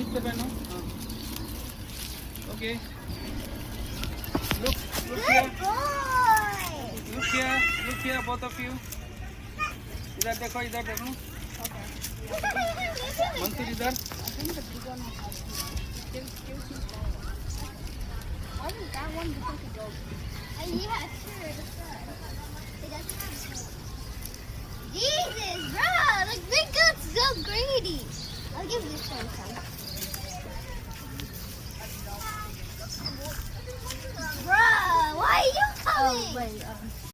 ठीक से पहनो. Okay. Look here. Good boy. Look here, both of you. इधर देखो, इधर देखो. मंसूर इधर. Why does that one look like a dog? Yeah, sure. It doesn't have a Jesus, bro, like big goat's so greedy. I'll give this one some.